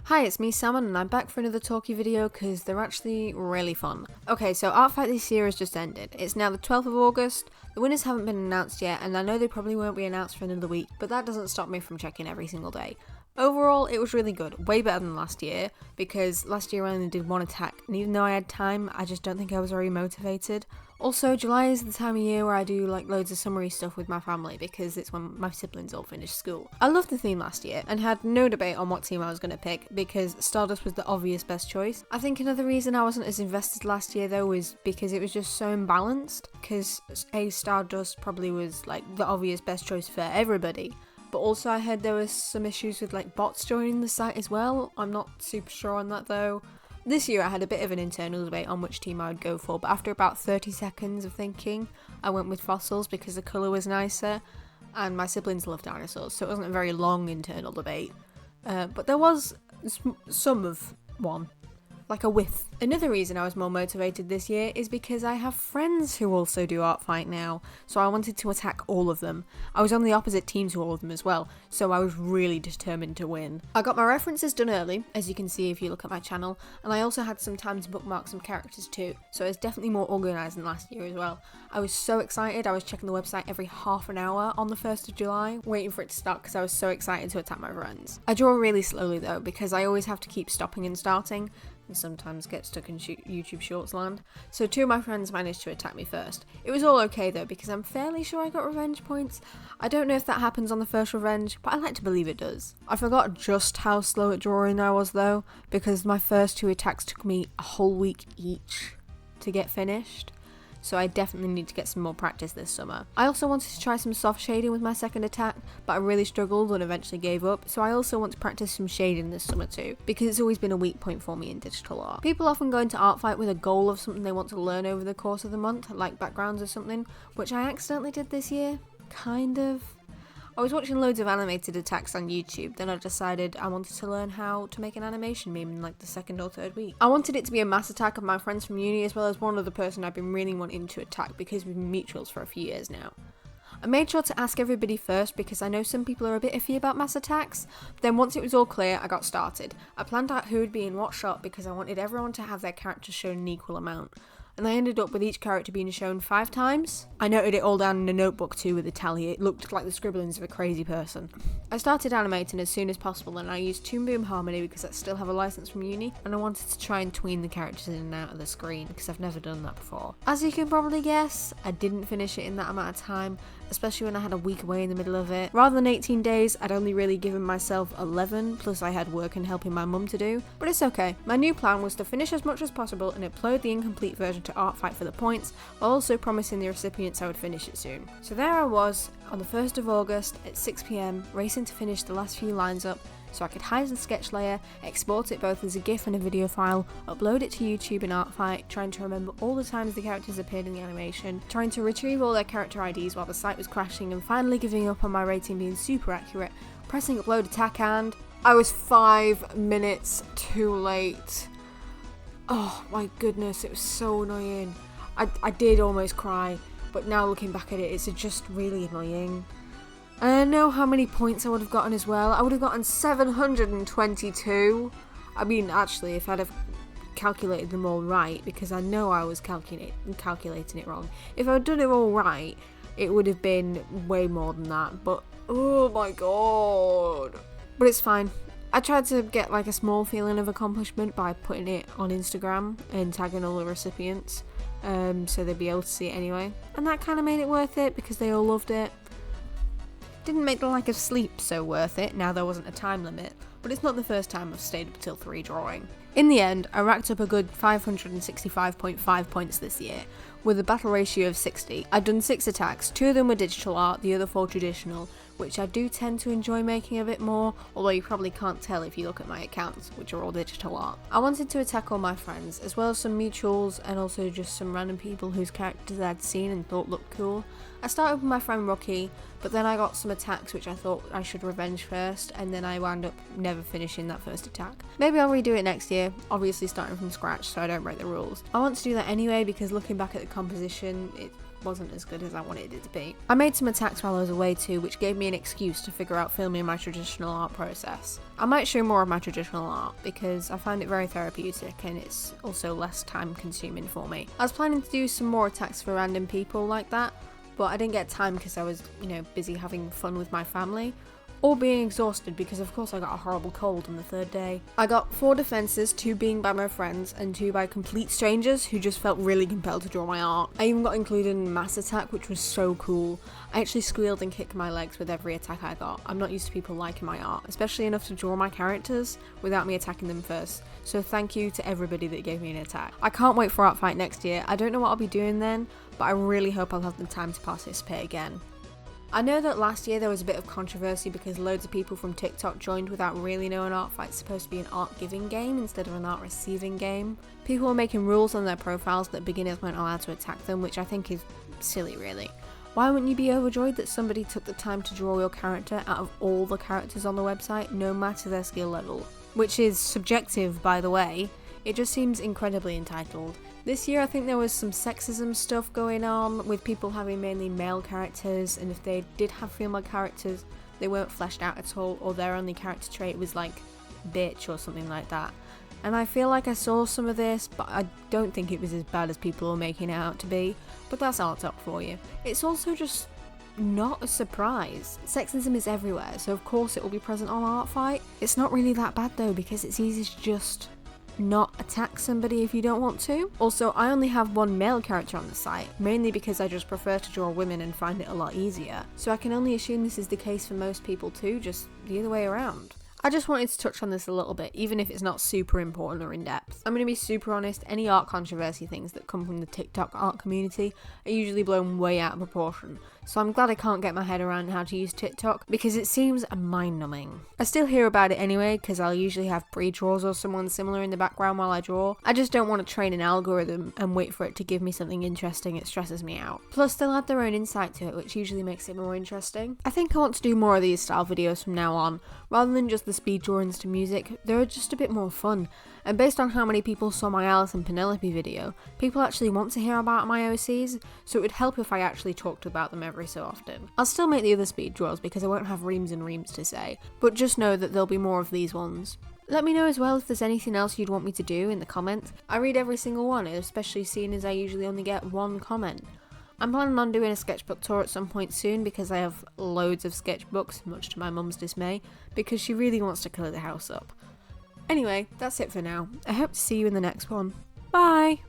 Hi, it's me Salmon and I'm back for another talkie video because they're actually really fun. Okay, so Art Fight this year has just ended. It's now the 12th of August, the winners haven't been announced yet and I know they probably won't be announced for another week, but that doesn't stop me from checking every single day. Overall, it was really good, way better than last year, because last year I only did one attack, and even though I had time, I just don't think I was very motivated. Also, July is the time of year where I do like loads of summery stuff with my family, because it's when my siblings all finish school. I loved the theme last year, and had no debate on what team I was going to pick, because Stardust was the obvious best choice. I think another reason I wasn't as invested last year though was because it was just so imbalanced, because Stardust probably was like the obvious best choice for everybody. But also I heard there was some issues with like bots joining the site as well. I'm not super sure on that though. This year I had a bit of an internal debate on which team I would go for, but after about 30 seconds of thinking, I went with Fossils because the colour was nicer and my siblings love dinosaurs, so it wasn't a very long internal debate. But there was some of one. Like a whiff. Another reason I was more motivated this year is because I have friends who also do Art Fight now, so I wanted to attack all of them. I was on the opposite team to all of them as well, so I was really determined to win. I got my references done early, as you can see if you look at my channel, and I also had some time to bookmark some characters too, so I was definitely more organised than last year as well. I was so excited, I was checking the website every half an hour on the 1st of July, waiting for it to start because I was so excited to attack my friends. I draw really slowly though, because I always have to keep stopping and starting, and sometimes get stuck in YouTube Shorts land. So two of my friends managed to attack me first. It was all okay though, because I'm fairly sure I got revenge points. I don't know if that happens on the first revenge, but I like to believe it does. I forgot just how slow at drawing I was though, because my first two attacks took me a whole week each to get finished. So I definitely need to get some more practice this summer. I also wanted to try some soft shading with my second attack, but I really struggled and eventually gave up, so I also want to practice some shading this summer too, because it's always been a weak point for me in digital art. People often go into Art Fight with a goal of something they want to learn over the course of the month, like backgrounds or something, which I accidentally did this year, kind of. I was watching loads of animated attacks on YouTube, then I decided I wanted to learn how to make an animation meme in like the second or third week. I wanted it to be a mass attack of my friends from uni as well as one other person I've been really wanting to attack because we've been mutuals for a few years now. I made sure to ask everybody first because I know some people are a bit iffy about mass attacks, but then once it was all clear, I got started. I planned out who would be in what shot because I wanted everyone to have their characters shown an equal amount. And I ended up with each character being shown 5 times. I noted it all down in a notebook too with a tally. It looked like the scribblings of a crazy person. I started animating as soon as possible and I used Toon Boom Harmony because I still have a license from uni and I wanted to try and tween the characters in and out of the screen because I've never done that before. As you can probably guess, I didn't finish it in that amount of time, especially when I had a week away in the middle of it. Rather than 18 days, I'd only really given myself 11, plus I had work and helping my mum to do. But it's okay. My new plan was to finish as much as possible and upload the incomplete version to Art Fight for the points, while also promising the recipients I would finish it soon. So there I was, on the 1st of August at 6 PM, racing to finish the last few lines up, so I could hide the sketch layer, export it both as a GIF and a video file, upload it to YouTube in Art Fight, trying to remember all the times the characters appeared in the animation, trying to retrieve all their character IDs while the site was crashing, and finally giving up on my rating being super accurate, pressing upload attack, and I was 5 minutes too late. Oh my goodness, it was so annoying. I did almost cry, but now looking back at it, it's just really annoying. And I know how many points I would have gotten as well. I would have gotten 722. I mean, actually, if I'd have calculated them all right, because I know I was calculating it wrong. If I'd done it all right, it would have been way more than that. But, oh my god. But it's fine. I tried to get like a small feeling of accomplishment by putting it on Instagram and tagging all the recipients, so they'd be able to see it anyway. And that kind of made it worth it because they all loved it. Didn't make the lack of sleep so worth it, now there wasn't a time limit, but it's not the first time I've stayed up till 3 drawing. In the end, I racked up a good 565.5 points this year, with a battle ratio of 60. I'd done 6 attacks, 2 of them were digital art, the other 4 traditional, which I do tend to enjoy making a bit more, although you probably can't tell if you look at my accounts, which are all digital art. I wanted to attack all my friends, as well as some mutuals and also just some random people whose characters I'd seen and thought looked cool. I started with my friend Rocky, but then I got some attacks which I thought I should revenge first, and then I wound up never finishing that first attack. Maybe I'll redo it next year, obviously starting from scratch so I don't break the rules. I want to do that anyway because looking back at the composition, wasn't as good as I wanted it to be. I made some attacks while I was away too, which gave me an excuse to figure out filming my traditional art process. I might show more of my traditional art because I find it very therapeutic and it's also less time consuming for me. I was planning to do some more attacks for random people like that, but I didn't get time because I was, busy having fun with my family. Or being exhausted because of course I got a horrible cold on the third day. I got 4 defences, 2 being by my friends and 2 by complete strangers who just felt really compelled to draw my art. I even got included in mass attack, which was so cool. I actually squealed and kicked my legs with every attack I got. I'm not used to people liking my art, especially enough to draw my characters without me attacking them first. So thank you to everybody that gave me an attack. I can't wait for Art Fight next year. I don't know what I'll be doing then, but I really hope I'll have the time to participate again. I know that last year there was a bit of controversy because loads of people from TikTok joined without really knowing Art Fight's supposed to be an art giving game instead of an art receiving game. People were making rules on their profiles that beginners weren't allowed to attack them, which I think is silly really. Why wouldn't you be overjoyed that somebody took the time to draw your character out of all the characters on the website, no matter their skill level? Which is subjective, by the way. It just seems incredibly entitled. This year I think there was some sexism stuff going on with people having mainly male characters, and if they did have female characters they weren't fleshed out at all, or their only character trait was like bitch or something like that. And I feel like I saw some of this, but I don't think it was as bad as people are making it out to be. But that's art talk for you. It's also just not a surprise. Sexism is everywhere, so of course it will be present on Art Fight. It's not really that bad though, because it's easy to just not attack somebody if you don't want to. Also, I only have 1 male character on the site, mainly because I just prefer to draw women and find it a lot easier. So I can only assume this is the case for most people too, just the other way around. I just wanted to touch on this a little bit, even if it's not super important or in depth. I'm going to be super honest, any art controversy things that come from the TikTok art community are usually blown way out of proportion. So I'm glad I can't get my head around how to use TikTok because it seems mind-numbing. I still hear about it anyway because I'll usually have pre-draws or someone similar in the background while I draw. I just don't want to train an algorithm and wait for it to give me something interesting. It stresses me out. Plus they'll add their own insight to it, which usually makes it more interesting. I think I want to do more of these style videos from now on, rather than just the speed drawings to music. They're just a bit more fun. And based on how many people saw my Alice and Penelope video, people actually want to hear about my OCs, so it would help if I actually talked about them every so often. I'll still make the other speed draws because I won't have reams and reams to say, but just know that there'll be more of these ones. Let me know as well if there's anything else you'd want me to do in the comments. I read every single one, especially seeing as I usually only get 1 comment. I'm planning on doing a sketchbook tour at some point soon because I have loads of sketchbooks, much to my mum's dismay, because she really wants to colour the house up. Anyway, that's it for now. I hope to see you in the next one. Bye!